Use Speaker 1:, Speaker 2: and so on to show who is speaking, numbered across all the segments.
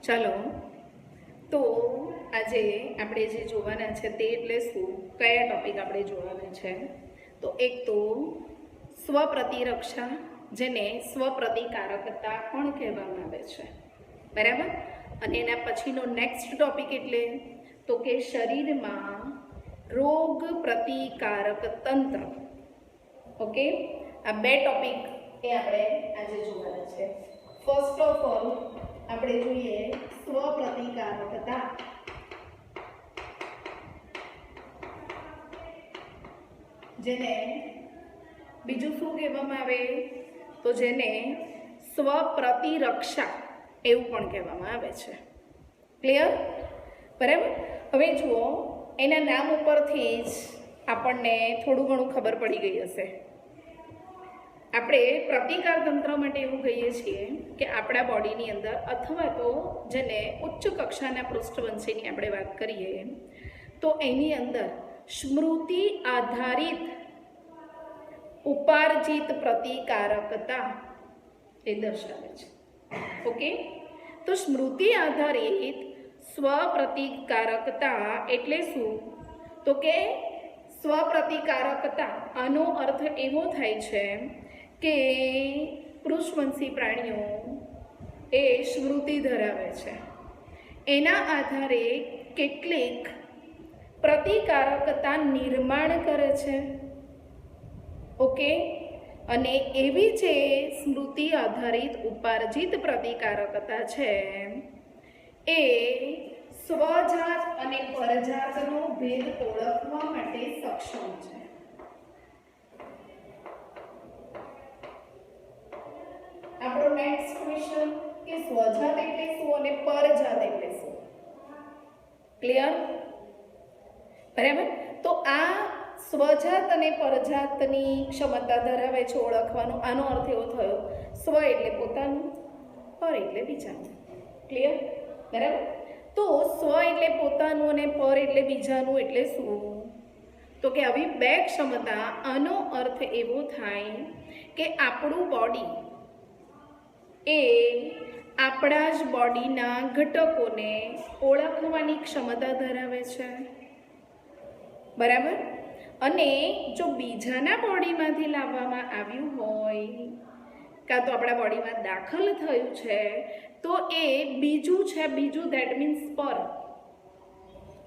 Speaker 1: ચાલો તો આજે આપણે જે જોવાના છે તે એટલે શું, કયા ટોપિક આપણે જોવાના છે? તો એક તો સ્વપ્રતિરક્ષા, જેને સ્વપ્રતિકારકતા પણ કહેવામાં આવે છે, બરાબર. અને એના પછીનો નેક્સ્ટ ટોપિક એટલે તો કે શરીરમાં રોગ પ્રતિકારક તંત્ર. ઓકે, આ બે ટોપિક એ આપણે આજે જોવાના છે. ફર્સ્ટ ઓફ ઓલ આપણે જોઈએ સ્વપ્રતિકારકતા. જેને બીજું શું કહેવામાં આવે? તો જેને સ્વપ્રતિરક્ષા એવું પણ કહેવામાં આવે છે. ક્લિયર? બરાબર. હવે જુઓ, એના નામ ઉપરથી જ આપણને થોડું ઘણું ખબર પડી ગઈ હશે. આપણે પ્રતિકાર તંત્ર માટે એવું કહીએ છીએ કે આપણા બોડીની અંદર, અથવા તો જેને ઉચ્ચ કક્ષાના પૃષ્ઠવંશીની આપણે વાત કરીએ તો એની અંદર સ્મૃતિ આધારિત ઉપાર્જિત પ્રતિકારકતા એ દર્શાવે છે. ઓકે, તો સ્મૃતિ આધારિત સ્વપ્રતિકારકતા એટલે શું? તો કે સ્વપ્રતિકારકતા, આનો અર્થ એવો થાય છે કે પૃષ્ઠવંશી પ્રાણીઓ એ સ્મૃતિ ધરાવે છે, એના આધારે કેટલીક પ્રતિકારકતા નિર્માણ કરે છે. ઓકે, અને એવી જે સ્મૃતિ આધારિત ઉપાર્જિત પ્રતિકારકતા છે એ સ્વજાત અને પરજાતનો ભેદ ઓળખવા માટે સક્ષમ છે. આપણો નેક્સ્ટ ક્વેશ્ચન કે સ્વજાત એટલે શું અને પરજાત એટલે શું? ક્લિયર? બરાબર. તો આ સ્વજાત અને પરજાતની ક્ષમતા ધરાવે છે ઓળખવાનો. આનો અર્થ એવો થયો, સ્વ એટલે પોતાનું, પર એટલે બીજાનું. ક્લિયર? બરાબર. તો સ્વ એટલે પોતાનું અને પર એટલે બીજાનું એટલે શું? તો કે આવી બે ક્ષમતા, આનો અર્થ એવો થાય કે આપણું બોડી એ આપણા જ બોડીના ઘટકોને ઓળખવાની ક્ષમતા ધરાવે છે, બરાબર. અને જો બીજાના બોડીમાંથી લાવવામાં આવ્યું હોય, કાં તો આપણા બોડીમાં દાખલ થયું છે, તો એ બીજું છે, બીજું દેટ મીન્સ પર.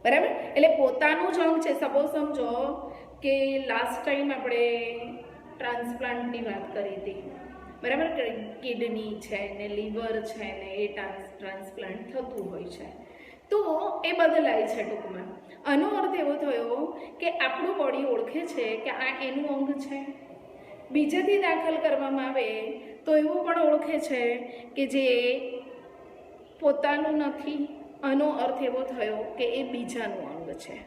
Speaker 1: બરાબર. એટલે પોતાનું જ અંગ છે. સપોઝ સમજો કે લાસ્ટ ટાઈમ આપણે ટ્રાન્સપ્લાન્ટની વાત કરી હતી, બરાબર. કિડની છે ને લીવર છે ને એ ટ્રાન્સપ્લાન્ટ થતું હોય છે, તો એ બદલાય છે ટૂંકમાં. આનો અર્થ એવો થયો કે આપણું બોડી ઓળખે છે કે આ એનું અંગ છે. બીજેથી દાખલ કરવામાં આવે તો એવું પણ ઓળખે છે કે જે પોતાનું નથી. આનો અર્થ એવો થયો કે એ બીજાનું અંગ છે,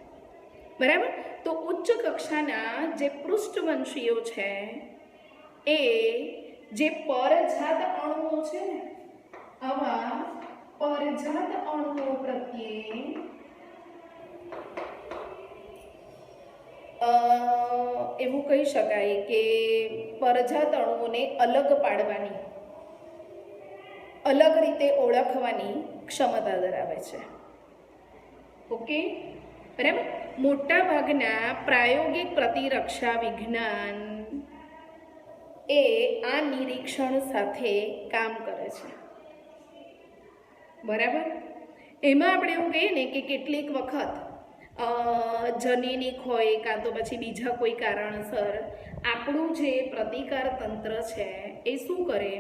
Speaker 1: બરાબર. તો ઉચ્ચ કક્ષાના જે પૃષ્ઠવંશીઓ છે એ જે પરજાત અણુઓ છે ને, આવા પરજાત અણુઓ પ્રત્યે એવું કહી શકાય કે પરજાત અણુઓને અલગ પાડવાની, અલગ રીતે ઓળખવાની ક્ષમતા ધરાવે છે. ઓકે, બરાબર. મોટા ભાગના પ્રાયોગિક પ્રતિરક્ષા વિજ્ઞાન એ આ નિરીક્ષણ સાથે કામ કરે છે, બરાબર. એમાં આપણે એવું કહીએ ને કે કેટલીક વખત જનીનિક હોય કાં તો પછી બીજા કોઈ કારણસર આપણું જે પ્રતિકાર તંત્ર છે એ શું કરે,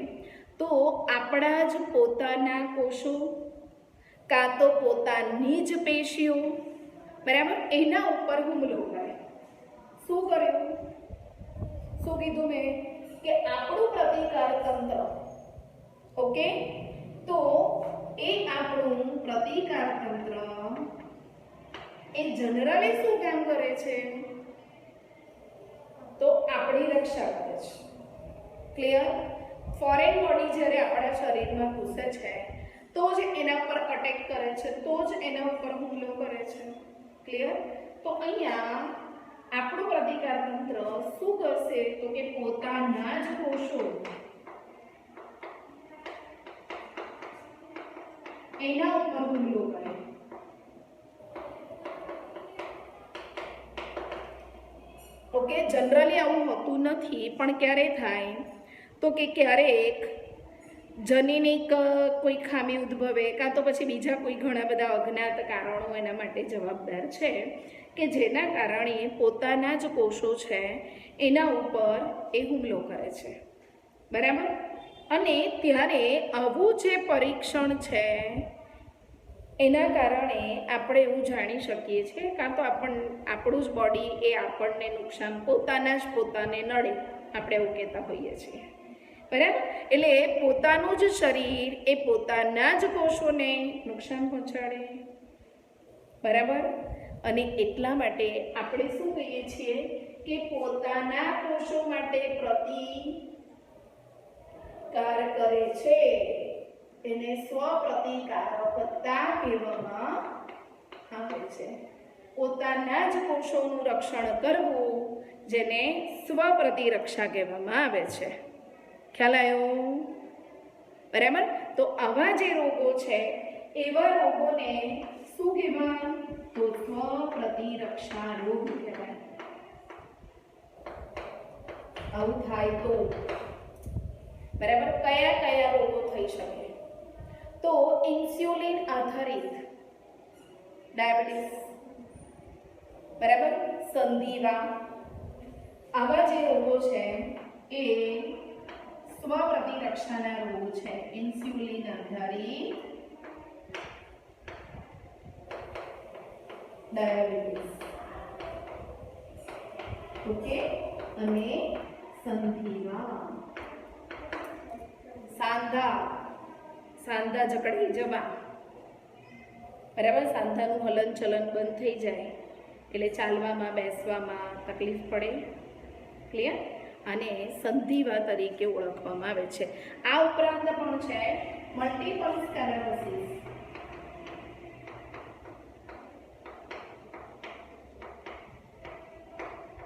Speaker 1: તો આપણા જ પોતાના કોષો કાં તો પોતાની જ પેશીઓ, બરાબર, એના ઉપર હુમલો કરે. શું કર્યું? શું કીધું મેં? કે આપણું પ્રતિકાર તંત્ર, ઓકે, તો એ આપણું પ્રતિકાર તંત્ર એ જનરલી શું કામ કરે છે? તો આપણી રક્ષા કરે છે. ક્લિયર? ફોરેન બોડી જ્યારે આપણા શરીરમાં ઘૂસે છે તો જ એના પર અટેક કરે છે, તો જ એના ઉપર હુમલો કરે છે. ક્લિયર? તો અહીંયા આપણું પ્રતિકાર તંત્ર શું કરશે? તો કે પોતાના જ કોષો એના ઉપર હુમલો કરે. ઓકે, જનરલી આવું હોતું નથી, પણ ક્યારે થાય તો કે ક્યારેક જનીનિક કોઈ ખામી ઉદ્ભવે કાં તો પછી બીજા કોઈ ઘણા બધા અજ્ઞાત કારણો એના માટે જવાબદાર છે કે જેના કારણે પોતાના જ કોષો છે એના ઉપર એ હુમલો કરે છે. બરાબર. અને ત્યારે આવું જે પરીક્ષણ છે એના કારણે આપણે એવું જાણી શકીએ છીએ કાં તો આપણું જ બોડી એ આપણને નુકસાન પોતાને નડે, આપણે એવું કહેતા હોઈએ છીએ. બરાબર. એટલે પોતાનું જ શરીર એ પોતાના જ કોષોને નુકસાન પહોંચાડે. બરાબર. અને એટલા માટે આપણે શું કહીએ છીએ કે પોતાના કોષો માટે પ્રતિકાર કરે છે એને સ્વપ્રતિકારકતા કહેવામાં આવે છે. પોતાના જ કોષોનું રક્ષણ કરવું જેને સ્વપ્રતિરક્ષા કહેવામાં આવે છે. ખ્યાલ આવ્યો? બરાબર. તો આવા જે રોગો છે એવા રોગોને શું કહેવાય? તો સ્વપ્રતિરક્ષા રોગ કહેવાય. આવું થાય તો બરાબર. કયા કયા રોગો થઈ શકે? તો ઇન્સ્યુલિન આધારિત ડાયાબિટીસ, બરાબર, સંધિવા, આવા જે રોગો છે એ સ્વપ્રતિરક્ષાના રોગ છે. ઇન્સ્યુલિન આધારિત ડાયાબિટીસ, ઓકે, અને સંધિવા. સાંધા જકડાઈ જવા, બરાબર. સાંધાનું હલનચલન બંધ થઈ જાય એટલે ચાલવામાં બેસવામાં તકલીફ પડે. ક્લિયર? અને સંધિવા તરીકે ઓળખવામાં આવે છે. આ ઉપરાંત પણ છે મલ્ટીપલ સ્ક્લેરોસિસ.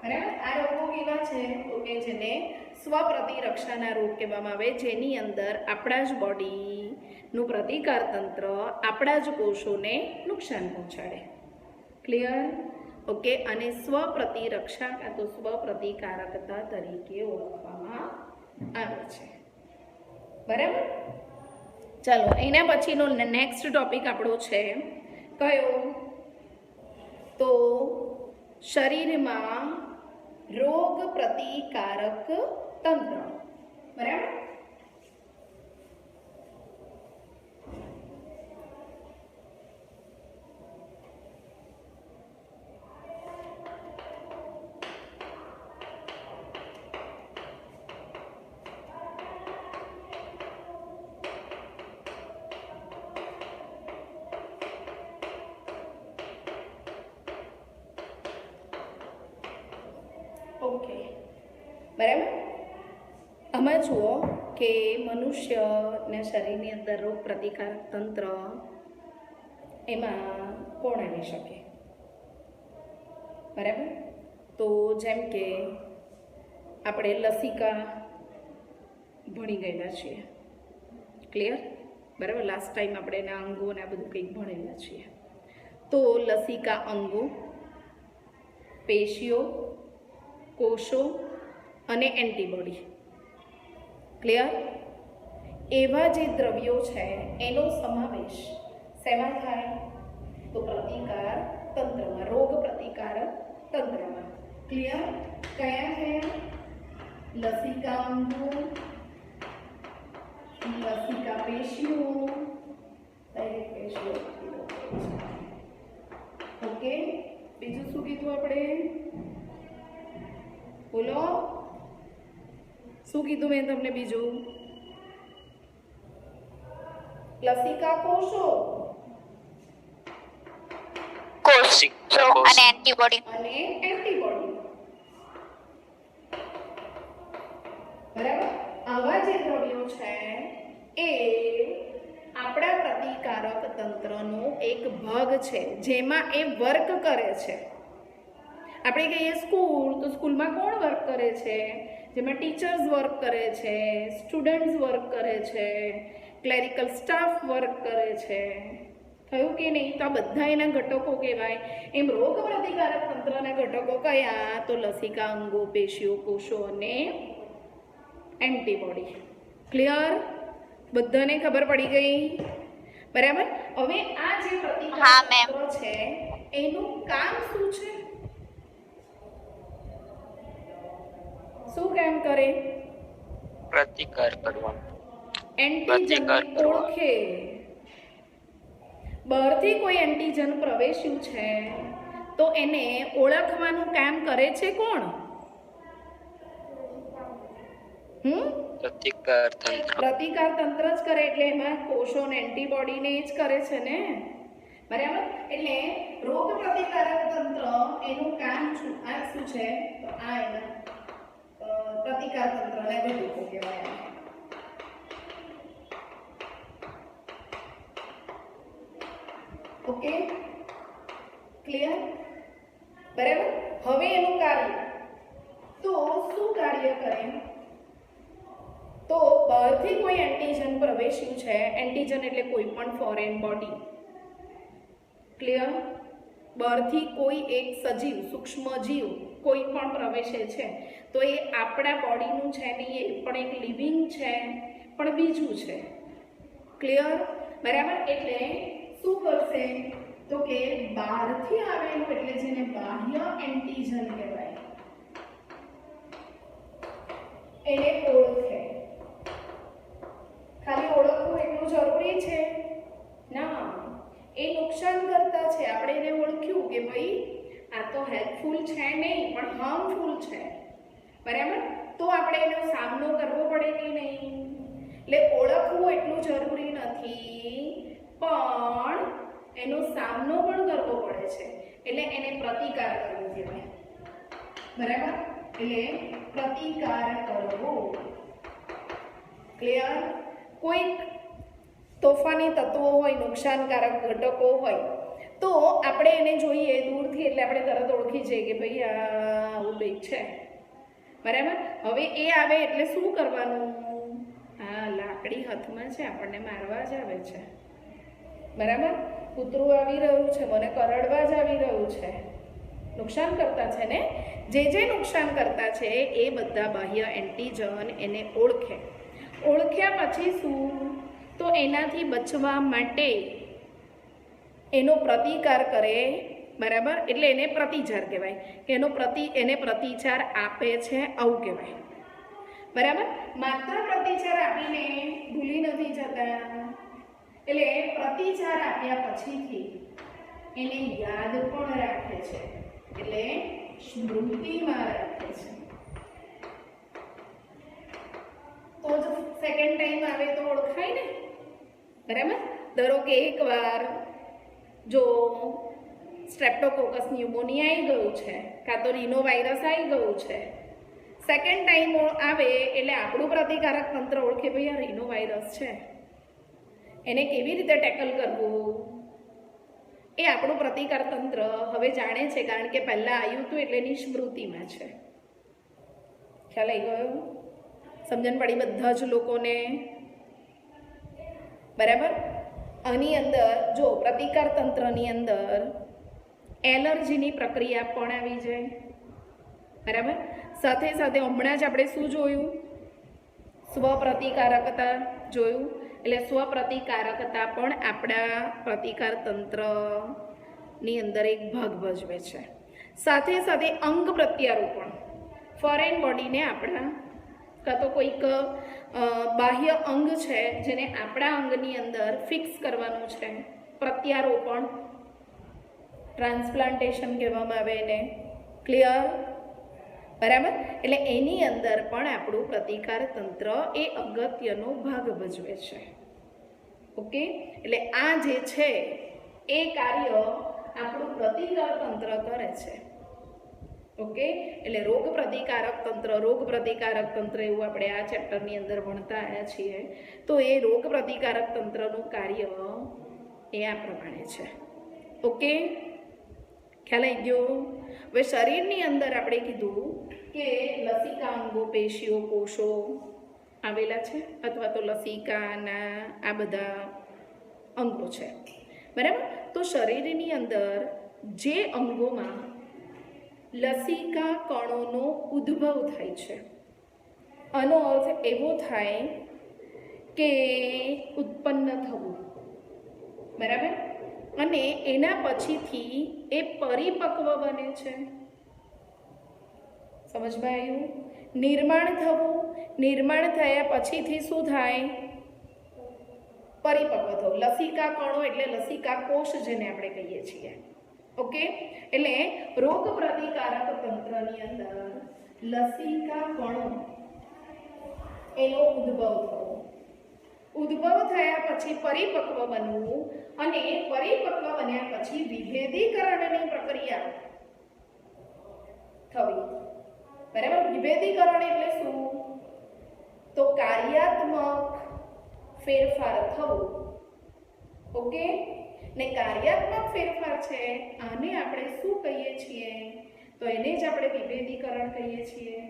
Speaker 1: બરાબર. આ રોગો કેવા છે તો કે જેને સ્વપ્રતિરક્ષાના રોગ કહેવામાં આવે, જેની અંદર આપણા જ બોડીનું પ્રતિકાર તંત્ર આપણા જ કોષોને નુકસાન પહોંચાડે. ક્લિયર? ઓકે. અને સ્વપ્રતિરક્ષા કાં તો સ્વપ્રતિકારકતા તરીકે ઓળખવામાં આવે છે. બરાબર. ચાલો, એના પછીનો નેક્સ્ટ ટોપિક આપણો છે કયો? તો શરીરમાં રોગ પ્રતિકારક તંત્ર. બરાબર. ઓકે. બરાબર. આમાં જુઓ કે મનુષ્યના શરીરની અંદર રોગ પ્રતિકારક તંત્ર એમાં કોણ આવી શકે? બરાબર. તો જેમ કે આપણે લસિકા ભણી ગયેલા છીએ. ક્લિયર? બરાબર. લાસ્ટ ટાઈમ આપણે એના અંગો ને આ બધું કંઈક ભણેલા છીએ. તો લસિકા અંગો, પેશીઓ, કોષો અને એન્ટીબોડી. ક્લિયર? એવા જે દ્રવ્યો છે એનો સમાવેશ શેમાં થાય? તો પ્રતિકાર તંત્રમાં, રોગ પ્રતિકારક તંત્રમાં. ક્લિયર? કયા કયા? લસિકા અંગો, લસિકા પેશીઓ, ઓકે. બીજું શું કીધું આપણે? બોલો, શું કીધું મેં તમને બીજું? લસિકા કોષો
Speaker 2: અને એન્ટીબોડી.
Speaker 1: બરાબર. આવા જે દ્રવ્યો છે એ આપણા પ્રતિકારક તંત્રનો એક ભાગ છે, જેમાં એ વર્ક કરે છે. આપણે કહીએ સ્કૂલ, તો સ્કૂલમાં કોણ વર્ક કરે છે? જેમાં ટીચર્સ વર્ક કરે છે, સ્ટુડન્ટ્સ વર્ક કરે છે, ક્લેરિકલ સ્ટાફ વર્ક કરે છે. થયું કે નહીં? તો આ બધા એના ઘટકો કહેવાય. એમ રોગ પ્રતિકારક તંત્રના ઘટકો કયા? તો લસિકા, અંગો, પેશીઓ, કોષો અને એન્ટીબોડી. ક્લિયર? બધાને ખબર પડી ગઈ? બરાબર. હવે આ જે પ્રતિકારક તંત્ર છે એનું કામ શું છે? શું કામ કરે?
Speaker 2: પ્રતિકાર કરવાનો.
Speaker 1: એન્ટીજન ઓળખે. બહારથી કોઈ એન્ટીજન પ્રવેશ્યું છે તો એને ઓળખવાનું કામ કરે છે કોણ?
Speaker 2: પ્રતિકાર તંત્ર.
Speaker 1: પ્રતિકાર તંત્ર જ કરે. એટલે એમાં કોષો ને એન્ટીબોડીને જ કરે છે ને. બરાબર. એટલે રોગ પ્રતિકારક તંત્ર એનું કામ આ શું છે? તો આ એના પ્રતિકાર તંત્રને ઘટકો કહેવાય. Okay, clear? બરાબર. હવે એનું કાર્ય તો શું કાર્ય કરે? તો બહારથી કોઈ એન્ટીજન પ્રવેશ્યું છે. એન્ટીજન એટલે કોઈ પણ ફોરેન બોડી. ક્લિયર? બહારથી કોઈ એક સજીવ, સૂક્ષ્મ જીવ કોઈ પણ પ્રવેશે છે તો એ આપણા બોડીનું છે નહીં, એ પણ એક લિવિંગ છે, પણ બીજું છે. ક્લિયર? બરાબર. એટલે શું કરશે? તો કે બહારથી આવેલું એટલે જેને બાહ્ય એન્ટીજન કહેવાય એને ઓળખે. ખાલી ઓળખવું એટલું જરૂરી છે? ના, એ નુકસાન કરતા છે. આપણે એને ઓળખ્યું કે ભાઈ આ તો હેલ્પફુલ છે નહીં પણ હાર્મફુલ છે. બરાબર. તો આપણે એનો સામનો કરવો પડે કે નહીં? એટલે ઓળખવું એટલું જરૂરી નથી પણ એનો સામનો પણ કરવો પડે છે. એટલે એને પ્રતિકાર કરવો કહેવાય. બરાબર. એટલે પ્રતિકાર કરવો. ક્લિયર? કોઈક તોફાની તત્વો હોય, નુકસાનકારક ઘટકો હોય તો આપણે એને જોઈએ દૂરથી એટલે આપણે તરત ઓળખી જઈએ કે ભાઈ આ આવું કંઈક છે. બરાબર. હવે એ આવે એટલે શું કરવાનું? હા, લાકડી હાથમાં છે, આપણને મારવા જ આવે છે. બરાબર. કૂતરું આવી રહ્યું છે, મને કરડવા જ આવી રહ્યું છે. નુકસાન કરતા છે ને. જે નુકસાન કરતા છે એ બધા બાહ્ય એન્ટીજન એને ઓળખે. ઓળખ્યા પછી શું? તો એનાથી બચવા માટે એનો પ્રતિકાર કરે. બરાબર. એટલે એને પ્રતિચાર કહેવાય કે એને પ્રતિચાર આપે છે, આવું કહેવાય. બરાબર. માત્ર પ્રતિચાર આપીને ભૂલી નથી જતા. એટલે પ્રતિચાર આપ્યા પછીથી એને યાદ પણ રાખે છે. એટલે સ્મૃતિમાં રાખે છે. તો જ સેકન્ડ ટાઈમ આવે તો ઓળખાય ને. બરાબર. ધારો કે એકવાર જો સ્ટ્રેપ્ટોકોકસ ન્યુમોનિયા આવી ગયું છે કાં તો રીનો વાયરસ આવી ગયું છે, સેકન્ડ ટાઈમ આવે એટલે આપણું પ્રતિકારક તંત્ર ઓળખે ભાઈ આ રીનો વાયરસ છે, એને કેવી રીતે ટેકલ કરવું એ આપણું પ્રતિકાર તંત્ર હવે જાણે છે. કારણ કે પહેલાં આવ્યું હતું એટલે એની સ્મૃતિમાં છે. ખ્યાલ આવી ગયો? સમજણ પડી બધા જ લોકોને? બરાબર. આની અંદર જો પ્રતિકાર તંત્રની અંદર એલર્જીની પ્રક્રિયા પણ આવી જાય. બરાબર. સાથે સાથે હમણાં જ આપણે શું જોયું? સ્વપ્રતિકારકતા જોયું. એટલે સ્વપ્રતિકારકતા પણ આપણા પ્રતિકાર તંત્રની અંદર એક ભાગ ભજવે છે. સાથે સાથે અંગ પ્રત્યારોપણ, ફોરેન બોડીને આપણા કાં તો કોઈક બાહ્ય અંગ છે જેને આપણા અંગની અંદર ફિક્સ કરવાનું છે, પ્રત્યારોપણ, ટ્રાન્સપ્લાન્ટેશન કહેવામાં આવે એને. ક્લિયર? બરાબર. એટલે એની અંદર પણ આપણું પ્રતિકાર તંત્ર એ અગત્યનો ભાગ ભજવે છે. ઓકે. એટલે આ જે છે એ કાર્ય આપણું પ્રતિકાર તંત્ર કરે છે. ઓકે. એટલે રોગ પ્રતિકારક તંત્ર એવું આપણે આ ચેપ્ટરની અંદર ભણતા આવ્યા છીએ. તો એ રોગ પ્રતિકારક તંત્રનું કાર્ય એ આ પ્રમાણે છે. ઓકે. ખ્યાલ આવી ગયો? હવે શરીરની અંદર આપણે કીધું કે લસિકા, અંગો, પેશીઓ, કોષો આવેલા છે અથવા તો લસિકાના આ બધા અંગો છે, બરાબર. તો શરીરની અંદર જે અંગોમાં લસિકા કણોનો ઉદ્ભવ થાય છે, આનો અર્થ એવો થાય કે ઉત્પન્ન થવું, બરાબર, અને એના પછીથી એ પરિપક્વ બને છે. સમજમાં આવ્યું? નિર્માણ થવું, નિર્માણ થયા પછીથી શું થાય? પરિપક્વ થવું. લસિકા કણો એટલે લસિકા કોષ જેને આપણે કહીએ છીએ. ઓકે, એટલે રોગ પ્રતિકારક તંત્રની અંદર લસિકા કણો એનો ઉદ્ભવ થવો, ઉદ્ભવ થયા પછી પરિપક્વ બનવું, અને પરિપક્વ બન્યા પછી વિભેદીકરણની પ્રક્રિયા થવી, બરાબર. વિભેદીકરણ એટલે શું? તો કાર્યાત્મક ફેરફાર થવો. ઓકે, ને કાર્યાત્મક ફેરફાર છે આને આપણે શું કહીએ છીએ? તો એને જ આપણે વિભેદીકરણ કહીએ છીએ.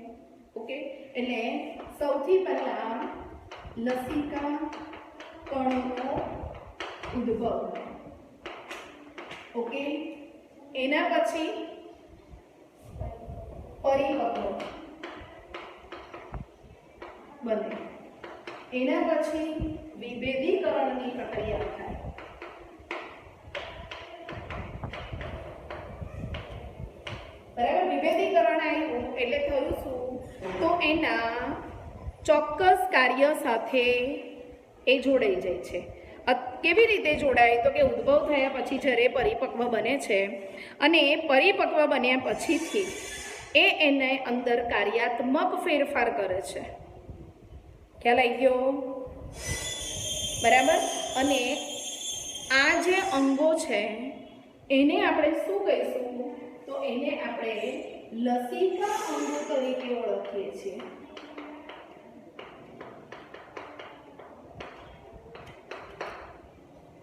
Speaker 1: ઓકે, એટલે સૌથી પહેલા લસિકા કણોનો ઉદ્ભવ, ઓકે, એના પછી પરિપક્વ બને, એના પછી વિભેદીકરણની પ્રક્રિયા થાય. બરાબર. વિભેદીકરણ આવ્યું એટલે થયું શું? તો એના ચોક્કસ કાર્ય સાથે એ જોડાઈ જાય છે. કેવી રીતે જોડાય? તો કે ઉદ્ભવ થયા પછી જ્યારે પરિપક્વ બને છે અને પરિપક્વ બન્યા પછીથી એ એને અંદર કાર્યાત્મક ફેરફાર કરે છે. ખ્યાલ આવી ગયો? બરાબર. અને આ જે અંગો છે એને આપણે શું કહીશું? તો એને આપણે લસિકા અંગો તરીકે ઓળખીએ છીએ.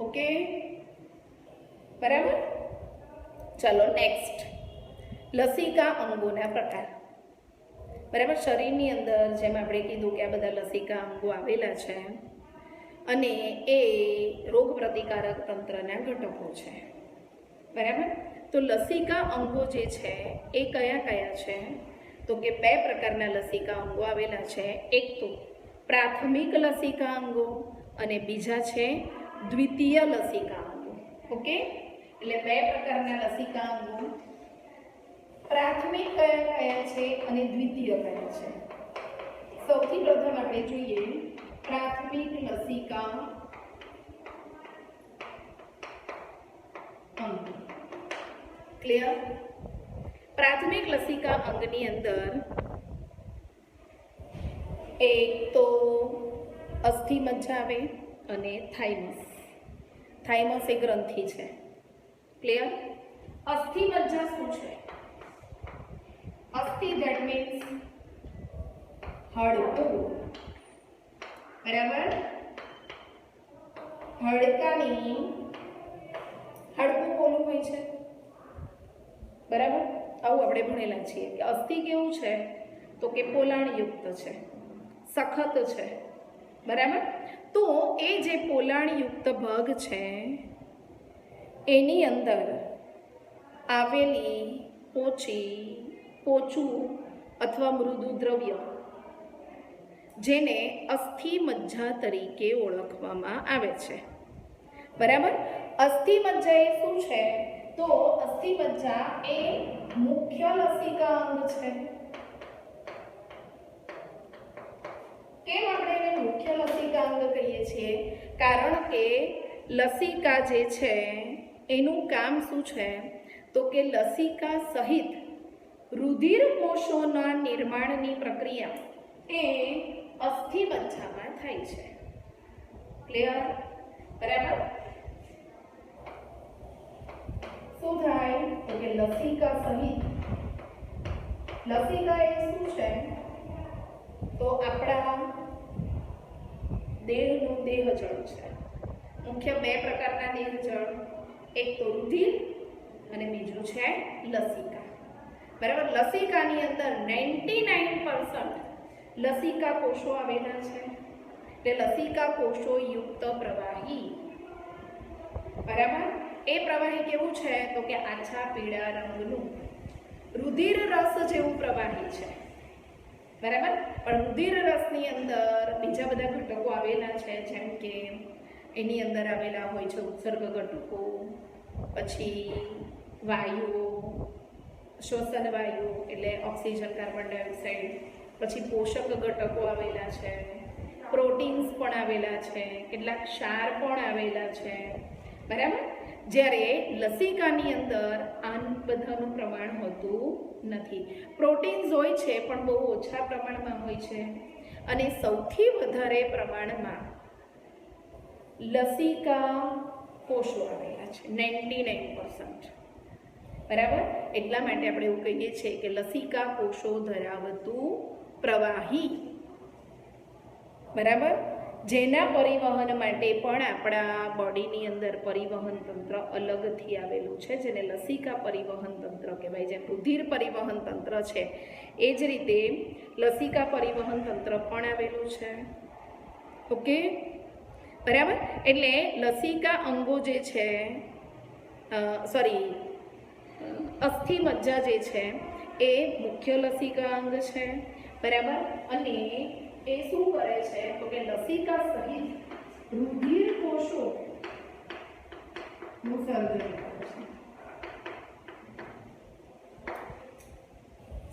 Speaker 1: ઓકે, બરાબર. ચલો નેક્સ્ટ, લસિકા અંગોના પ્રકાર. બરાબર. શરીરની અંદર જેમ આપણે કીધું કે આ બધા લસિકા અંગો આવેલા છે અને એ રોગ પ્રતિકારક તંત્રના ઘટકો છે, બરાબર. તો લસિકા અંગો જે છે એ કયા કયા છે? તો કે બે પ્રકારના લસિકા અંગો આવેલા છે. એક તો પ્રાથમિક લસિકા અંગો અને બીજા છે દ્વિતીય લસિકા અંગો. ઓકે, એટલે બે પ્રકારના લસિકા અંગો, પ્રાથમિક કયા કયા છે અને દ્વિતીય કયા છે? સૌથી પ્રથમ આપણે જોઈએ પ્રાથમિક લસિકા અંગ. ક્લિયર? પ્રાથમિક લસિકા અંગની અંદર એક તો અસ્થિમજ્જા આવે અને થાઇમસ. થાઇમસ એ ગ્રંથિ છે. ક્લિયર? અસ્થિમજ્જા શું છે? અસ્થિ ધેટ મીન્સ હાડકું, બરાબર. હાડકાની હાડકું પોલું હોય છે, બરાબર. આવું આપણે ભણેલા છીએ કે અસ્થિ કેવું છે? તો કે પોલાણયુક્ત છે, સખત છે, બરાબર. તો એ જે પોલાણયુક્ત ભાગ છે એની અંદર આવેલી પોચું અથવા મૃદુ દ્રવ્ય જેને અસ્થિમજ્જા તરીકે ઓળખવામાં આવે છે, બરાબર. અસ્થિમજ્જા એ શું છે? તો અસ્થિમજ્જા એ મુખ્ય લસિકા અંગ છે. કેમ આપણે એને મુખ્ય લસિકા અંગ કહીએ છીએ? કારણ કે લસિકા જે છે એનું કામ શું છે? તો કે લસિકા સહિત રુધિર કોષોના નિર્માણની પ્રક્રિયા એ અસ્થિમજ્જામાં થાય છે. ક્લિયર? બરાબર. શું થાય? તો કે લસિકા સહિત, લસિકા એ શું છે? તો આપણા દેહનું દેહજળ છે. મુખ્ય બે પ્રકારના દેહજળ, એક તો રુધિર અને બીજું છે લસિકા, બરાબર. લસિકાની અંદર 99% લસિકા કોષો આવેલા છે. એટલે લસિકા કોષો યુક્ત પ્રવાહી. બરાબર. એ પ્રવાહી કેવું છે તો કે આછા પીળા રંગનું રુધિર રસ જેવું પ્રવાહી છે. બરાબર. પણ રુધિર રસની અંદર બીજા બધા ઘટકો આવેલા છે, જેમ કે એની અંદર આવેલા હોય છે ઉત્સર્ગ ઘટકો, પછી વાયુઓ, શ્વસન વાયુ એટલે ઓક્સિજન, કાર્બન ડાયોક્સાઇડ, પછી પોષક ઘટકો આવેલા છે, પ્રોટીન્સ પણ આવેલા છે, કેટલાક ક્ષાર પણ આવેલા છે. બરાબર. જ્યારે લસિકાની અંદર આ બધાનું પ્રમાણ હોતું નથી. પ્રોટીન્સ હોય છે પણ બહુ ઓછા પ્રમાણમાં હોય છે, અને સૌથી વધારે પ્રમાણમાં લસિકા કોષો આવેલા છે, 99%. બરાબર. એટલા માટે આપણે એવું કહીએ છીએ કે લસિકા કોષો ધરાવતું પ્રવાહી. બરાબર. જેના પરિવહન માટે પણ આપણા બોડીની અંદર પરિવહન તંત્ર અલગથી આવેલું છે, જેને લસિકા પરિવહન તંત્ર કહેવાય. જેમ રુધિર પરિવહન તંત્ર છે એ જ રીતે લસિકા પરિવહન તંત્ર પણ આવેલું છે. ઓકે. બરાબર. એટલે લસિકા અંગો જે છે, અસ્થિ મજ્જા જે છે એ મુખ્ય લસિકા અંગ છે. બરાબર. અને એ શું કરે છે તો કે લસિકા સહિત રુધિર કોષો નું સર્જન કરે છે.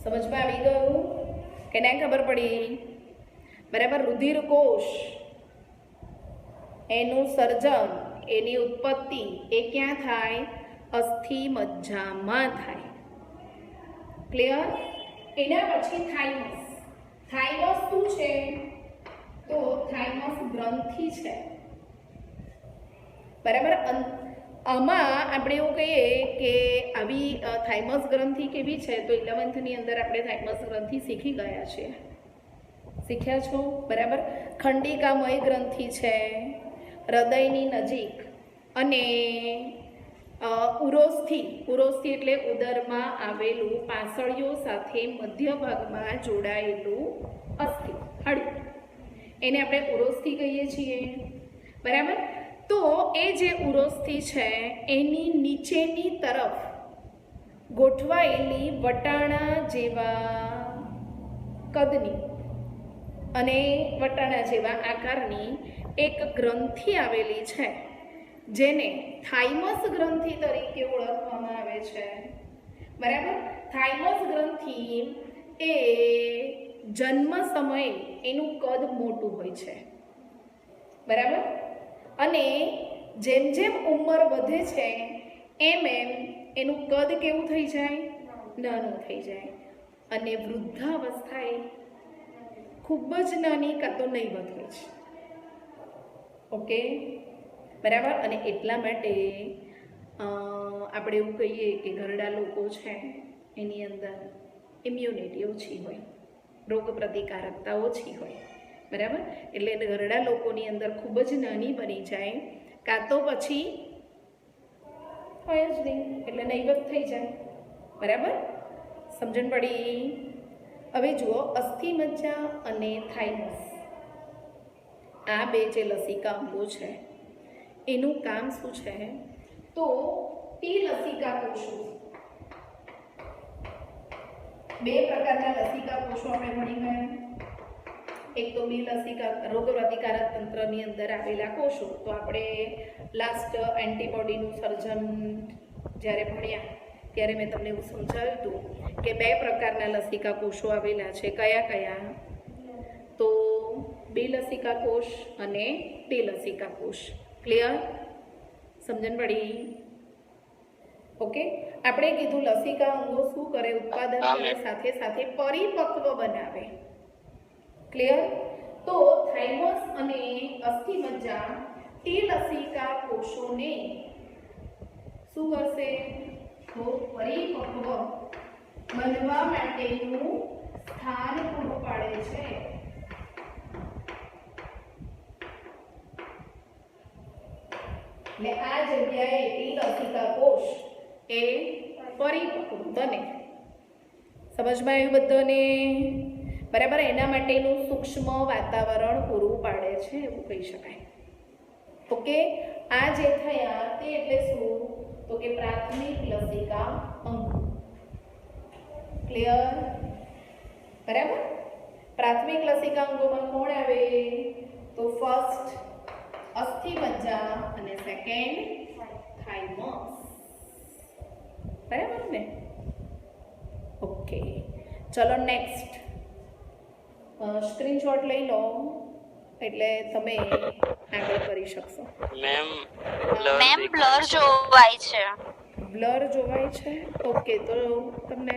Speaker 1: સમજમાં આવી ગયું કે ના ખબર પડી? બરાબર. રુધિર કોષ એનું સર્જન, એની ઉત્પત્તિ એ ક્યાં થાય? અસ્થિ મજ્જામાં થાય. ક્લિયર? એના પછી થાઇમસ. થાઇમસ શું છે તો થાઇમસ ગ્રંથિ છે. બરાબર. આમાં આપણે એવું કહીએ કે આવી થાઇમસ ગ્રંથિ કેવી છે તો 11th ની અંદર આપણે થાઇમસ ગ્રંથિ શીખી ગયા છીએ. શીખ્યા છો? બરાબર. ખંડિકામય ગ્રંથિ છે હૃદયની નજીક, અને ઉરોસ્થિ એટલે ઉદરમાં આવેલું પાંસળીઓ સાથે મધ્ય ભાગમાં જોડાયેલું અસ્થિ હાડું, એને આપણે ઉરોસ્થિ કહીએ છીએ. બરાબર. તો એ જે ઉરોસ્થિ છે એની નીચેની તરફ ગોઠવાયેલી વટાણા જેવા કદની અને વટાણા જેવા આકારની એક ગ્રંથિ આવેલી છે, જેને થાઇમસ ગ્રંથિ તરીકે ઓળખવામાં આવે છે. બરાબર. થાઇમસ ગ્રંથિ એ જન્મ સમયે એનું કદ મોટું હોય છે. બરાબર. અને જેમ જેમ ઉંમર વધે છે એમ એનું કદ કેવું થઈ જાય? નાનું થઈ જાય, અને વૃદ્ધાવસ્થાએ ખૂબ જ નાની કાં તો નહીવત હોય છે. ઓકે. બરાબર. અને એટલા માટે આપણે એવું કહીએ કે ઘરડા લોકો છે એની અંદર ઇમ્યુનિટી ઓછી હોય, રોગ પ્રતિકારકતા ઓછી હોય. બરાબર. એટલે ઘરડા લોકોની અંદર ખૂબ જ નાની બની જાય, કાં તો પછી હોય જ નહીં, એટલે નહીવત થઈ જાય. બરાબર. સમજણ પડી? હવે જુઓ, અસ્થિ મજ્જા અને થાઇમસ, આ બે જે લસિકા અંગો છે એનું કામ શું છે તો ટી લસિકા કોષો. બે પ્રકારના લસિકા કોષો આપણે ભણી ગયા. એક તો બી લસિકા રોગ પ્રતિકારક તંત્રની અંદર આવેલા કોષો, તો આપણે લાસ્ટ એન્ટીબોડીનું સર્જન જ્યારે ભણ્યા ત્યારે મેં તમને એવું સમજાવ્યું હતું કે બે પ્રકારના લસિકા કોષો આવેલા છે. કયા કયા? તો બી લસિકા કોષ અને ટી લસિકા કોષ. ક્લિયર? સમજણ પડી? ઓકે. આપણે કીધું લસિકા અંગો શું કરે? ઉત્પાદન કરે, સાથે સાથે પરિપક્વ બનાવે. ક્લિયર? તો થાઇમસ અને અસ્થિ મજ્જા ટી લસિકા કોષોને શું કરશે? તો પરિપક્વ બનવા માટેનું સ્થાન પૂરું પાડે છે. ને આ જગ્યાએ ટી લસિકા કોષ એ પરિપક્વ બને. સમજમાં આવ્યું બધાને? બરાબર, એના માટેનું સૂક્ષ્મ વાતાવરણ પૂરું પાડે છે એવું કહી શકાય. ઓકે, આ જે થયા તે એટલે શું? તો કે પ્રાથમિક લસિકા અંગો. ક્લિયર? બરાબર. પ્રાથમિક લસિકા અંગોમાં કોણ આવે? તો ફર્સ્ટ અસ્થિમજ્જા અને સેકન્ડ થાઇમસ. બરાબર ને? ઓકે, ચલો નેક્સ્ટ. સ્ક્રીનશોટ લઈ લો એટલે તમે આગળ કરી શકશો.
Speaker 2: મેમ
Speaker 3: બ્લર જોવાય છે.
Speaker 1: બ્લર જોવાય છે? ઓકે, તો તમને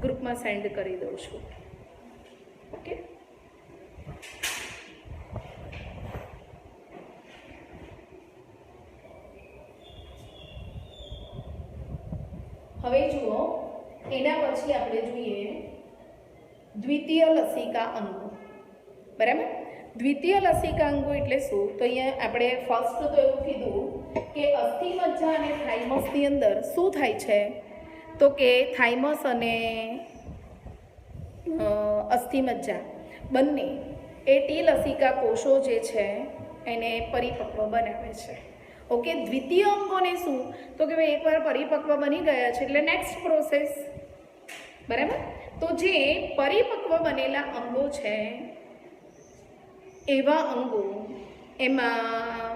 Speaker 1: ગ્રુપમાં સેન્ડ કરી દઉં છું. ઓકે, હવે જુઓ, એના પછી આપણે જોઈએ દ્વિતીય લસિકા અંગો. બરાબર, દ્વિતીય લસિકા અંગો એટલે શું? તો અહીંયા આપણે ફર્સ્ટ તો એવું કીધું કે અસ્થિમજ્જા અને થાઇમસની અંદર શું થાય છે? તો કે થાઇમસ અને અસ્થિમજ્જા બંને એ ટી લસિકા કોષો જે છે એને પરિપક્વ બનાવે છે. ઓકે, દ્વિતીય અંગોને શું? તો કે ભાઈ એકવાર પરિપક્વ બની ગયા છે એટલે નેક્સ્ટ પ્રોસેસ. બરાબર, તો જે પરિપક્વ બનેલા અંગો છે એવા અંગો એમાં,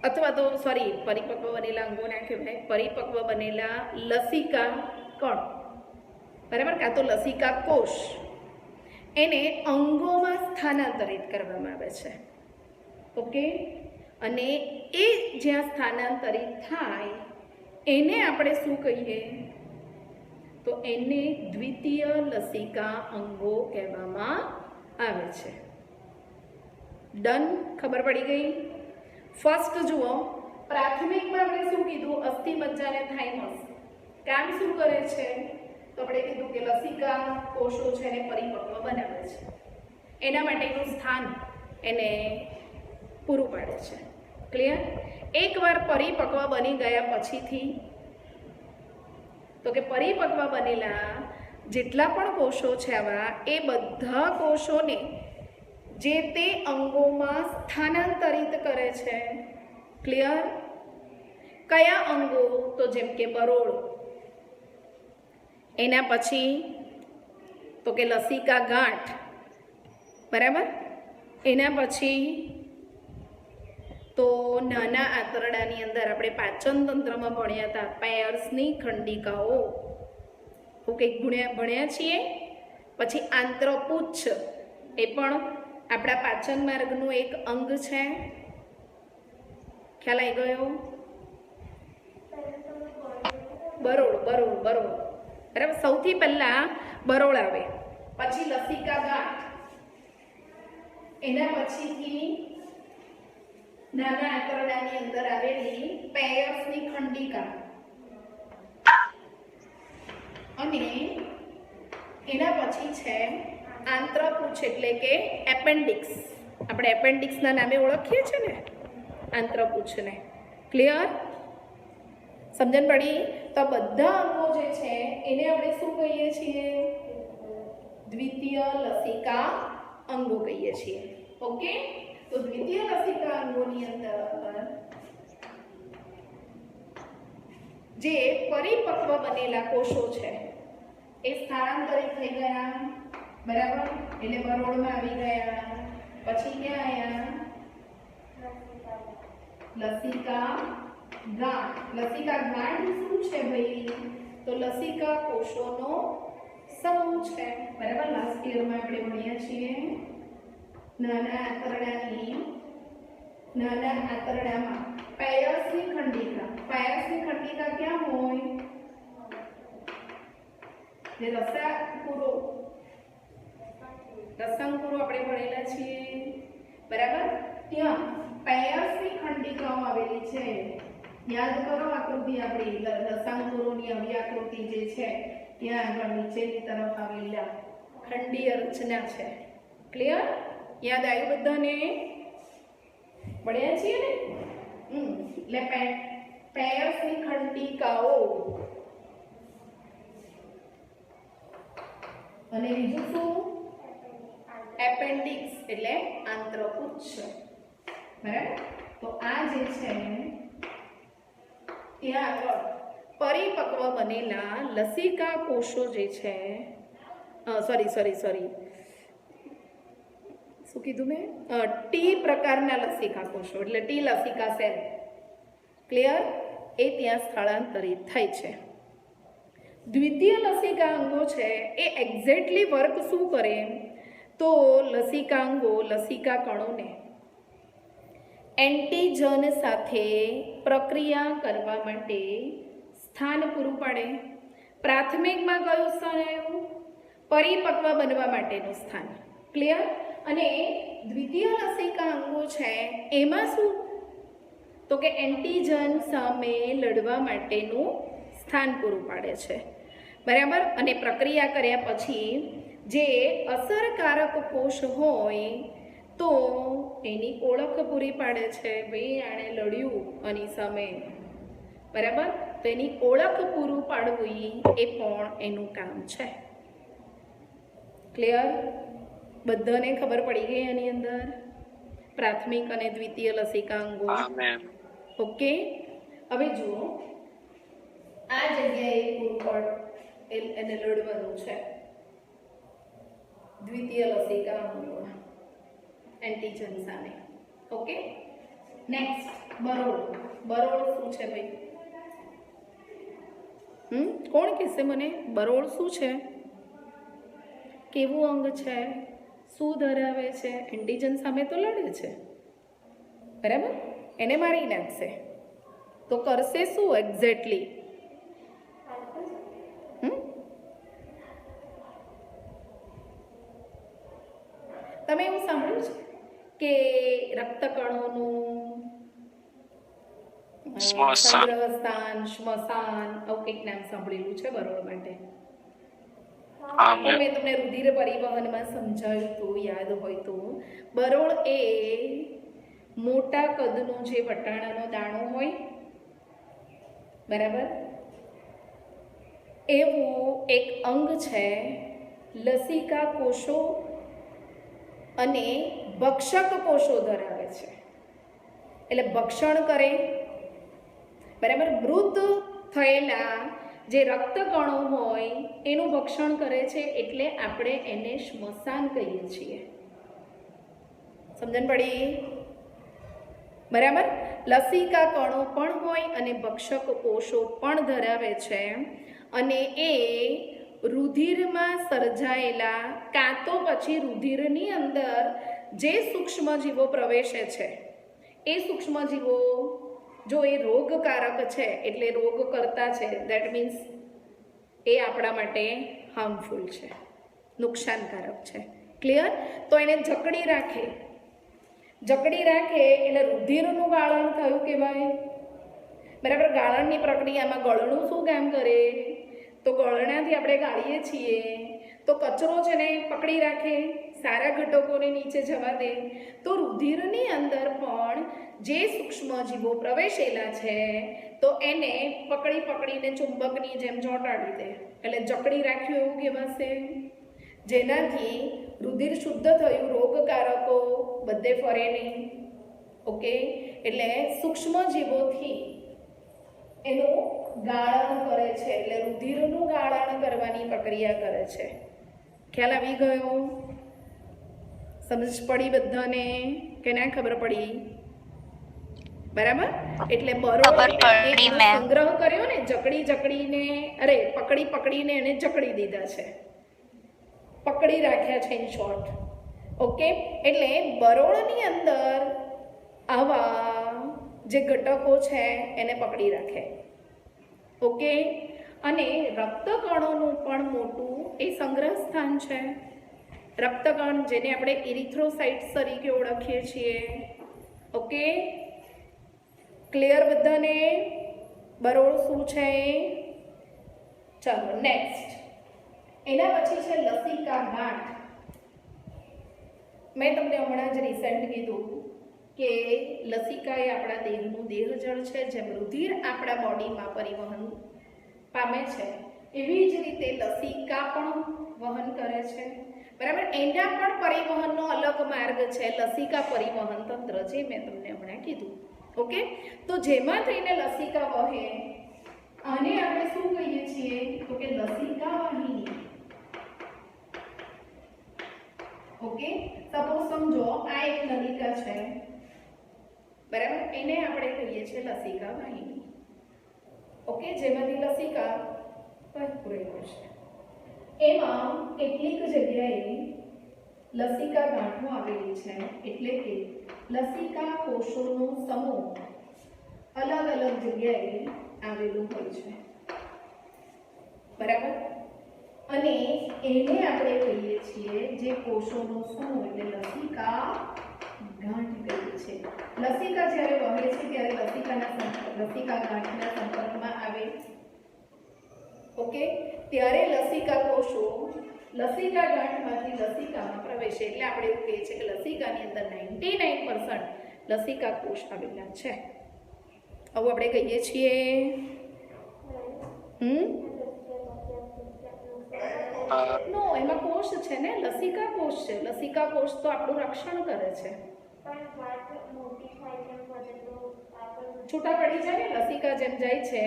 Speaker 1: અથવા તો સોરી, પરિપક્વ બનેલા અંગો ના કહેવાય, પરિપક્વ બનેલા લસિકા કણ, બરાબર, કાં તો લસિકા કોષ, એને અંગોમાં સ્થાનાંતરિત કરવામાં આવે છે. ઓકે, અને એ જ્યાં સ્થાનાંતરિત થાય એને આપણે શું કહીએ? તો એને દ્વિતીય લસિકા અંગો કહેવામાં આવે છે. ડન? ખબર પડી ગઈ? ફર્સ્ટ જુઓ, પ્રાથમિકમાં આપણે શું કીધું? અસ્થિમજ્જા અને થાઇમસ કામ શું કરે છે? તો આપણે કીધું કે લસિકા કોષો છે એને પરિપક્વ બનાવે છે, એના માટેનું સ્થાન એને પૂરું પાડે છે. ક્લિયર? એકવાર પરિપક્વ બની ગયા પછીથી, તો કે પરિપક્વ બનેલા જેટલા પણ કોષો છે આવા, એ બધા કોષોને જે તે અંગોમાં સ્થાનાંતરિત કરે છે. ક્લિયર? કયા અંગો? તો જેમ કે બરોળ, એના પછી તો કે લસિકા ગાંઠ, બરાબર, એના પછી તો નાના આંતરડાની અંદર આપણે પાચન તંત્રમાં ભણ્યા હતા પેયર્સની ખંડિકાઓ. ઓકે, ભણ્યા છીએ. પછી આંત્રપુચ્છ, એ પણ આપણા પાચન માર્ગનું એક અંગ છે. ખ્યાલ આવી ગયો? બરોળ, બરોળ, બરોળ, બરાબર. સૌથી પહેલા બરોળ આવે, પછી લસિકા ગાંઠ, એના પછીથી નાના આંતરડાની અંદર આવેલી પેયર્સની ખંડિકા, અને એના પછી છે આંત્રપુચ્છ એટલે કે એપેન્ડિક્સ. આપણે એપેન્ડિક્સના નામે ઓળખીએ છીએ ને આંત્રપુચ્છને. ક્લિયર? સમજણ પડી? તો બધા અંગો જે છે એને આપણે શું કહીએ છીએ? દ્વિતીય લસિકા અંગો કહીએ છીએ. ઓકે, તો દ્વિતીય લસિકા અંગોની અંદર જે પરિપક્વ બનેલા કોષો છે એ સ્થાનાંતરિત થઈ ગયા, બરાબર, એટલે બરોળમાં આવી ગયા. પછી ક્યાં આવ્યા? લસિકા ગાંઠ. લસિકા ગાંઠ શું છે ભાઈ? તો લસિકા કોષોનો સમૂહ છે. બરાબર, લાસ્ટ યરમાં આપણે ભણ્યા છીએ. નાના આંતરડામાં પેયર્સની ખંડિકા. પેયર્સની ખંડિકા ક્યાં હોય? જે રસાંકુરો આપણે ભણેલા છીએ, બરાબર, ત્યાં પેયર્સની ખંડિકાઓ આવેલી છે. યાદ કરો આકૃતિ આપણી રસાંકુરોની આવી આકૃતિ જે છે ત્યાં આગળ નીચેની તરફ આવેલા ખંડીય રચના છે. ક્લિયર? યાદ આવ્યું બધાને? ભણ્યા છીએ ને? એટલે પેયર્સની ખંડિકાઓ અને બીજું શું? એપેન્ડિક્સ એટલે આંત્રપુચ્છ. બરાબર? તો આ જે છે ત્યાં આગળ પરિપક્વ બનેલા લસિકા કોષો જે છે, સોરી શું કીધું મેં? ટી પ્રકારના લસિકા કોષો એટલે ટી લસિકા સેલ. ક્લિયર? એ ત્યાં સ્થળાંતરિત થાય છે. દ્વિતીય લસિકાંગો છે એ એક્ઝેક્ટલી વર્ક શું કરે? તો લસિકાંગો લસિકા કણોને એન્ટીજન સાથે પ્રક્રિયા કરવા માટે સ્થાન પૂરું પાડે. પ્રાથમિકમાં કયું સ્થાન આવ્યું? પરિપક્વ બનવા માટેનું સ્થાન. ક્લિયર? અને દ્વિતીય લસિકાંગો છે એમાં શું? તો કે એન્ટીજન સામે લડવા માટેનું સ્થાન પૂરું પાડે છે. બરાબર? અને પ્રક્રિયા કર્યા પછી જે અસરકારક કોષ હોય તો એની ઓળખ પૂરી પાડે છે. ભાઈ આણે લડ્યું આની સામે. બરાબર? તો એની ઓળખ પૂરું પાડવું એ પણ એનું કામ છે. ક્લિયર? બધાને ખબર પડી ગઈ એની અંદર પ્રાથમિક અને દ્વિતીય લસિકાંગો.
Speaker 2: હા મેમ.
Speaker 1: ઓકે, હવે જુઓ આ જગ્યાએ પૂરું પાડ એને લડવાનું છે. દ્વિતીય લસિકાંગો એન્ટીજન સામે. ઓકે, નેક્સ્ટ બરોળ. બરોળ શું છે ભાઈ? કોણ કહેશે મને? બરોળ શું છે? કેવું અંગ છે? શું ધરાવે છે? એન્ટીજન સામે તો લડે છે. બરાબર? એને મારી નાખશે તો કરશે શું એક્ઝેક્ટલી? તમે એવું સાંભળ્યું છે કે રક્તકણોનું સંગ્રહસ્થાન, શ્મશાન, આવું કંઈક નામ સાંભળેલું છે બરોળ માટે?
Speaker 2: હા
Speaker 1: તો
Speaker 2: મેમ.
Speaker 1: મેં તમને રુધિર પરિવહનમાં સમજાવ્યું તો યાદ હોય તો, બરોળ એ મોટા કદનો જે વટાણાનો દાણો હોય, બરાબર, એવું એક અંગ છે. લસિકા કોષો અને ભક્ષક કોષો ધરાવે છે. એટલે ભક્ષણ કરે. બરાબર? મૃત થયેલા જે રક્તકણો હોય એનું ભક્ષણ કરે છે, એટલે આપણે એને શ્મશાન કહીએ છીએ. સમજણ પડી? બરાબર? લસિકા કણો પણ હોય અને ભક્ષક કોષો પણ ધરાવે છે. અને એ રુધિરમાં સર્જાયેલા કાં તો પછી રુધિરની અંદર જે સૂક્ષ્મજીવો પ્રવેશે છે એ સૂક્ષ્મજીવો જો એ રોગકારક છે એટલે રોગ કરતા છે, દેટ મીન્સ એ આપણા માટે હાર્મફુલ છે, નુકસાનકારક છે. ક્લિયર? તો એને જકડી રાખે. જકડી રાખે એટલે રુધિરનું ગાળણ થયું કહેવાય. બરાબર? ગાળણની પ્રક્રિયામાં ગળણું શું કામ કરે? તો ગળણાથી આપણે ગાળીએ છીએ તો કચરો છે ને પકડી રાખે, સારા ઘટકોને નીચે જવા દે. તો રુધિરની અંદર પણ જે સૂક્ષ્મજીવો પ્રવેશેલા છે તો એને પકડીને ચુંબકની જેમ ચોંટાડી દે, એટલે જકડી રાખ્યું એવું કહેવાશે. જેનાથી રુધિર શુદ્ધ થયું, રોગકારકો બધે ફરે નહીં. ઓકે, એટલે સૂક્ષ્મજીવોથી એનું ગાળણ કરે છે, એટલે રુધિરનું ગાળણ કરવાની પ્રક્રિયા કરે છે. ખ્યાલ આવી ગયો? સમજ પડી બધાને કે ના ખબર પડી? બરાબર? એટલે બરોબર સંગ્રહ કર્યો ને, પકડીને એને જકડી દીધા છે, પકડી રાખ્યા છે ઇન શોર્ટ. ઓકે, એટલે બરોળની અંદર આવા જે ઘટકો છે એને પકડી રાખે. ઓકે, અને રક્તકણોનું પણ મોટું એ સંગ્રહ સ્થાન છે. રક્તકણ જેને આપણે ઇરિથ્રોસાઇટ્સ તરીકે ઓળખીએ છીએ. ઓકે, ક્લિયર બધાને? બરોળ શું છે? ચાલો નેક્સ્ટ. એના પછી છે લસિકા ગાંઠ. મેં તમને હમણાં જ રિસેન્ટ કીધું કે લસિકા એ આપણા દેહનું દેહજળ છે. જેમ રુધિર આપણા બોડીમાં પરિવહન પામે છે એવી જ રીતે લસિકા પણ વહન કરે છે, બરાબર. એના પણ પરિવહનનો અલગ માર્ગ છે, લસિકા પરિવહન તંત્ર, જે મેં તમને હમણાં કીધું. ઓકે, તો જેમાં થઈને લસિકા વહે આને આપણે શું કહીએ છીએ? તો કે લસિકા વાહિની. ઓકે, સપોઝ સમજો આ એક નલિકા છે, બરાબર, એને આપણે કહીએ છીએ લસિકા વાહિની. ઓકે, જેમાંથી લસિકા પૂરી પડશે. એમાં કેટલીક જગ્યાએ લસિકા ગાંઠો આવેલી છે, એટલે કે લસિકા કોષોનો સમૂહ અલગ અલગ જગ્યાએ આવેલું હોય છે, બરાબર. અને એને આપણે કહીએ છીએ, જે કોષોનો સમૂહ એટલે લસિકા ગાંઠ કહીએ છીએ. લસિકા જ્યારે વહે છે ત્યારે લસિકા ગાંઠના સંપર્કમાં આવે. ઓકે, ત્યારે લસિકા કોષો લસિકા ગાંઠમાંથી લસિકામાં પ્રવેશે. એટલે આપણે એવું કહીએ છીએ કે લસિકાની અંદર 99% લસિકા કોષ આવેલા છે. આવું આપણે કહીએ છીએ. નો, એમાં કોષ છે ને, લસિકા કોષ છે. લસિકા કોષ તો આપણું રક્ષણ કરે છે. છૂટા પડી જાય ને, લસિકા જેમ જાય છે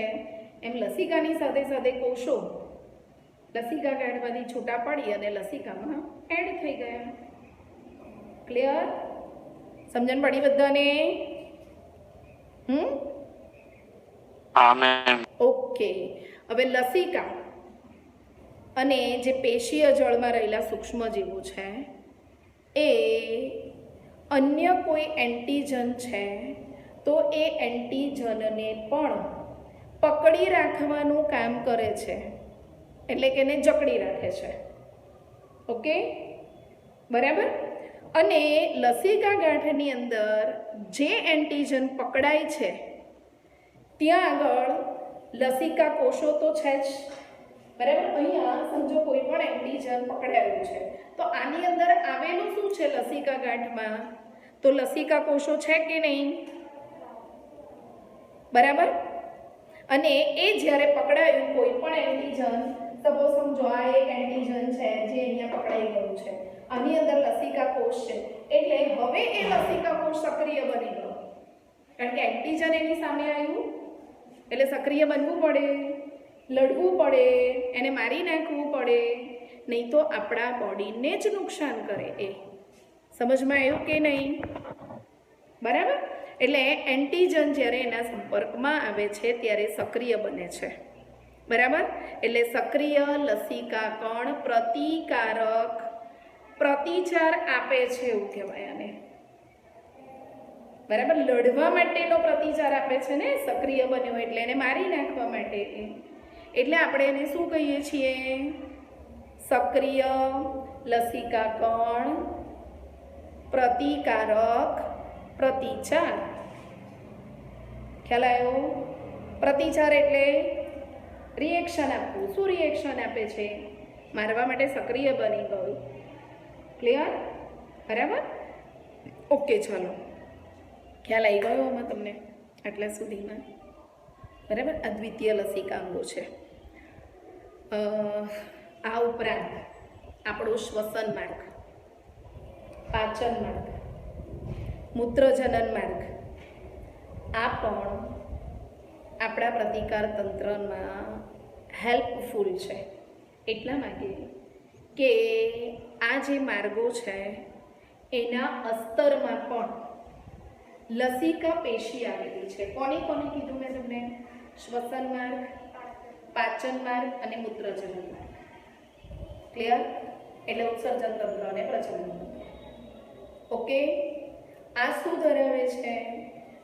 Speaker 1: એમ લસિકાની સાથે સાથે કોષો લસિકા ગાંઠમાંથી છૂટા પડી અને લસિકામાં એડ થઈ ગયા. ક્લિયર? સમજણ પડી બધાને?
Speaker 2: હા મેમ.
Speaker 1: ઓકે, હવે લસિકા અને જે પેશીય જળમાં રહેલા સૂક્ષ્મજીવો છે એ અન્ય કોઈ એન્ટીજન છે તો એ એન્ટીજનને પણ પકડી રાખવાનું કામ કરે છે, એટલે કે એને જકડી રાખે છે. ઓકે, બરાબર. અને લસિકા ગાંઠની અંદર જે એન્ટીજન પકડાય છે ત્યાં આગળ લસિકા કોષો તો છે જ, બરાબર. અહીંયા સમજો કોઈ પણ એન્ટીજન પકડાયું છે તો આની અંદર આવેલું શું છે લસિકા ગાંઠમાં? તો લસિકા કોષો છે કે નહીં? બરાબર. અને એ જ્યારે પકડાયું કોઈ પણ એન્ટીજન, સપોઝ સમજો આ એક એન્ટીજન છે જે અહીંયા પકડાઈ ગયું છે, આની અંદર લસિકા કોષ છે, એટલે હવે એ લસિકા કોષ સક્રિય બની ગયો, કારણ કે એન્ટીજન એની સામે આવ્યું એટલે સક્રિય બનવું પડે, લડવું પડે, એને મારી નાખવું પડે, નહીં તો આપણા બોડીને જ નુકસાન કરે. એ સમજમાં આવ્યું કે નહીં? બરાબર. એટલે એન્ટીજન જ્યારે એના સંપર્કમાં આવે છે ત્યારે સક્રિય બને છે, બરાબર. એટલે સક્રિય લસિકા કણ પ્રતિકારક પ્રતિચાર આપે છે એવું કહેવાય આને, બરાબર. લડવા માટેનો પ્રતિચાર આપે છે ને, સક્રિય બન્યો એટલે એને મારી નાખવા માટે. એટલે આપણે એને શું કહીએ છીએ? સક્રિય લસિકા કણ પ્રતિકારક પ્રતિચાર. ખ્યાલ આવ્યો? પ્રતિચાર એટલે રિએક્શન આપવું. શું રિએક્શન આપે છે? મારવા માટે સક્રિય બની ગયું. ક્લિયર? બરાબર. ઓકે, ચાલો, ખ્યાલ આવી ગયો આમાં તમને આટલા સુધીમાં? બરાબર. અદ્વિતીય લસિકાંગો છે. આ ઉપરાંત આપણો શ્વસન માર્ગ, પાચન માર્ગ, મૂત્રજનન માર્ગ, આ પણ આપણા પ્રતિકાર તંત્રમાં હેલ્પફુલ છે. એટલા માટે કે આ જે માર્ગો છે એના અસ્તરમાં પણ લસિકા પેશી આવેલી છે. કોને કોને કીધું મેં તમને? શ્વસન માર્ગ, પાચન માર્ગ અને મૂત્રજનન માર્ગ. ક્લિયર? એટલે ઉત્સર્જન તંત્ર અને પ્રજનન તંત્ર. ઓકે, આ શું ધરાવે છે?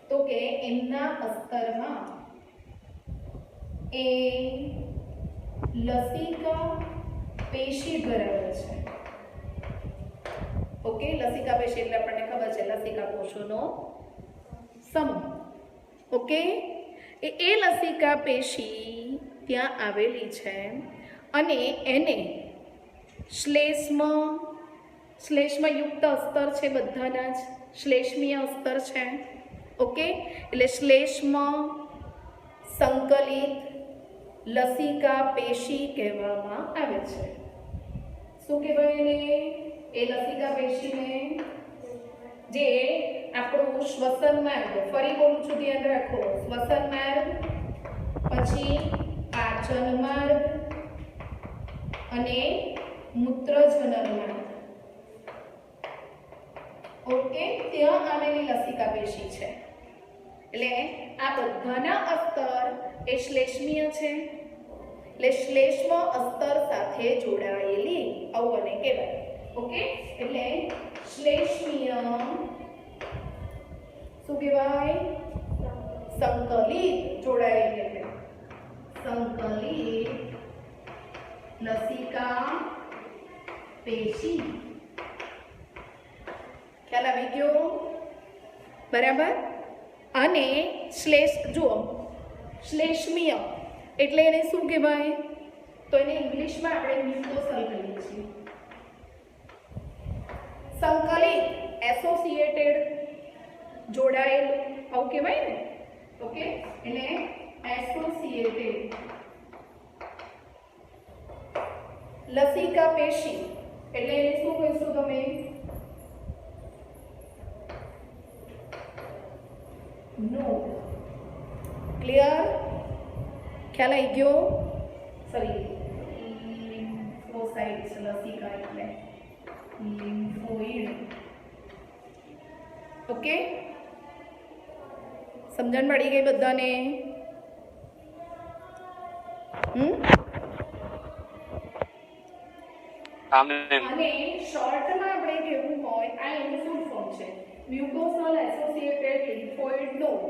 Speaker 1: તો કે એમના અસ્તરમાં એ લસિકા પેશી ધરાવે છે. ઓકે, લસિકા પેશી એટલે આપણને ખબર છે લસિકા કોષોનો સમૂહ. ઓકે, એ લસિકા પેશી ત્યાં આવેલી છે અને એને શ્લેષ્મ યુક્ત અસ્તર છે, બધાના જ શ્લેષ્મીય અસ્તર છે. ઓકે, એટલે શ્લેષ્મ સંકલિત લસિકા પેશી કહેવામાં આવે છે. શું કહેવાય એને? એ લસિકા પેશીને જે આપણું શ્વસન માર્ગ, ફરી બોલું છું ધ્યાન રાખો, શ્વસન માર્ગ, પછી પાચન માર્ગ અને મૂત્રજનન માર્ગ, ઓકે, ત્યાં આવેલી લસિકા પેશી છે. એટલે આ બધાના અસ્તર એ શ્લેષ્મીય છે. એટલે શ્લેષ્મ અસ્તર સાથે જોડાયેલી આવું આને કહેવાય. ઓકે, એટલે શ્લેષ્મીય શું કહેવાય? સંકલિત જોડાયેલી એટલે સંકલિત લસિકા પેશી. ખ્યાલ આવી ગયો? બરાબર. અને જુઓ, શ્લેષ્મીય એટલે એને શું કહેવાય? તો એને ઇંગ્લિશમાં આપણે મ્યુકોસલ કહીએ છીએ. સંકલિત એસોસિએટેડ જોડાયેલું આવું કહેવાય ને. ઓકે, એટલે એસોસિએટેડ લસિકા પેશી એટલે એને શું કહીશું તમે? નોડ. ક્લિયર? ખ્યાલ આવી ગયો? સોરી, લિમ્ફોસાઇટ્સ લસિકા એટલે લિમ્ફોઇડ. ઓકે, સમજણ પડી ગઈ બધાને? અને શોર્ટમાં આપણે કેવું હોય, આ એનું ફૂલ ફોર્મ છે, મ્યુકોસલ એસોસિએટેડ લિમ્ફોઇડ નોડ.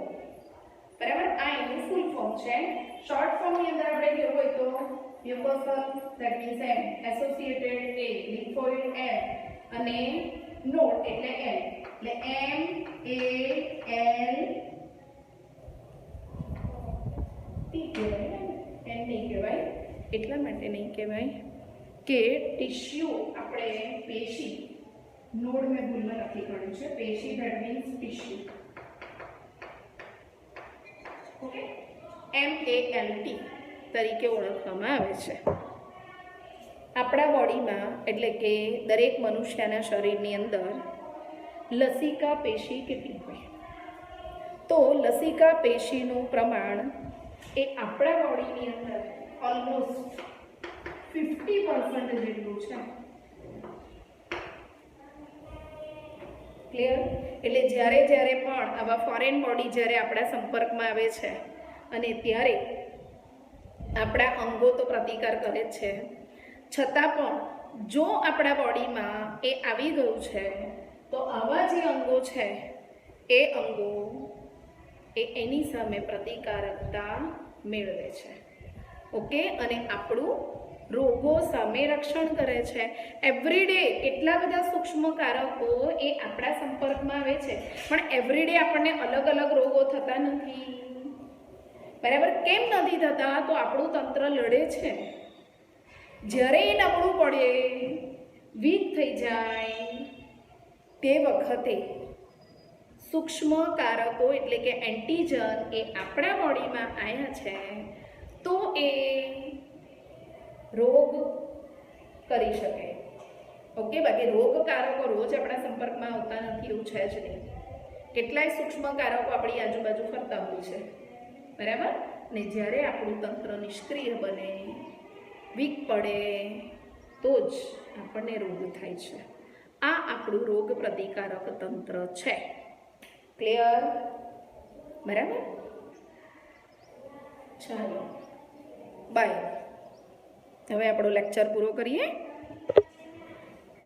Speaker 1: બરાબર, આ એનું ફૂલ ફોર્મ છે. શોર્ટ ફોર્મની અંદર આપણે કેવું હોય તો mucosal that means M, associated એ, લિમ્ફોઇડ એમ અને નોડ એટલે એલ. એટલે એમ એ એલ ટી કહેવાય ને, એમ નહીં કહેવાય. એટલા માટે નહીં કહેવાય કે ટિશ્યુ આપણે પેશી, નોડ મેં ભૂલમાં નથી કર્યું છે, પેશી that means tissue. Okay, MALT તરીકે ઓળખવામાં આવે છે. આપણા બોડીમાં એટલે કે દરેક મનુષ્યના શરીરની અંદર લસિકા પેશી કેટલી હોય? તો લસિકા પેશીનું પ્રમાણ એ આપણા બોડીની અંદર ઓલમોસ્ટ 50% જેટલું છે. ક્લિયર? એટલે જ્યારે પણ આવા ફોરેન બોડી જ્યારે આપણા સંપર્કમાં આવે છે અને ત્યારે આપણા અંગો તો પ્રતિકાર કરે જ છે, છતાં પણ જો આપણા બોડીમાં એ આવી ગયું છે તો આવા જે અંગો છે એ અંગો એની સામે પ્રતિકારકતા મેળવે છે. ઓકે, અને આપણું રોગો સામે રક્ષણ કરે છે. એવરીડે કેટલા બધા સૂક્ષ્મ કારકો એ આપણા સંપર્કમાં આવે છે, પણ એવરીડે આપણને અલગ અલગ રોગો થતા નથી. બરાબર, કેમ નથી થતા? તો આપણું તંત્ર લડે છે. જ્યારે એ નબળું પડે, વીક થઈ જાય, તે વખતે સૂક્ષ્મ કારકો એટલે કે એન્ટીજન એ આપણા બોડીમાં આવ્યા છે તો એ રોગ કરી શકે. ઓકે, બાકી રોગકારકો રોજ આપણા સંપર્કમાં આવતા નથી એવું છે જ નહીં. કેટલાય સૂક્ષ્મ કારકો આપણી આજુબાજુ ફરતા હોય છે. બરાબર, ને જ્યારે આપણું તંત્ર નિષ્ક્રિય બને, વીક પડે, તો જ આપણને રોગ થાય છે. આ આપણું રોગ પ્રતિકારક તંત્ર છે. ક્લિયર? બરાબર, ચાલો બાય. હવે આપણો લેક્ચર પૂરો કરીએ.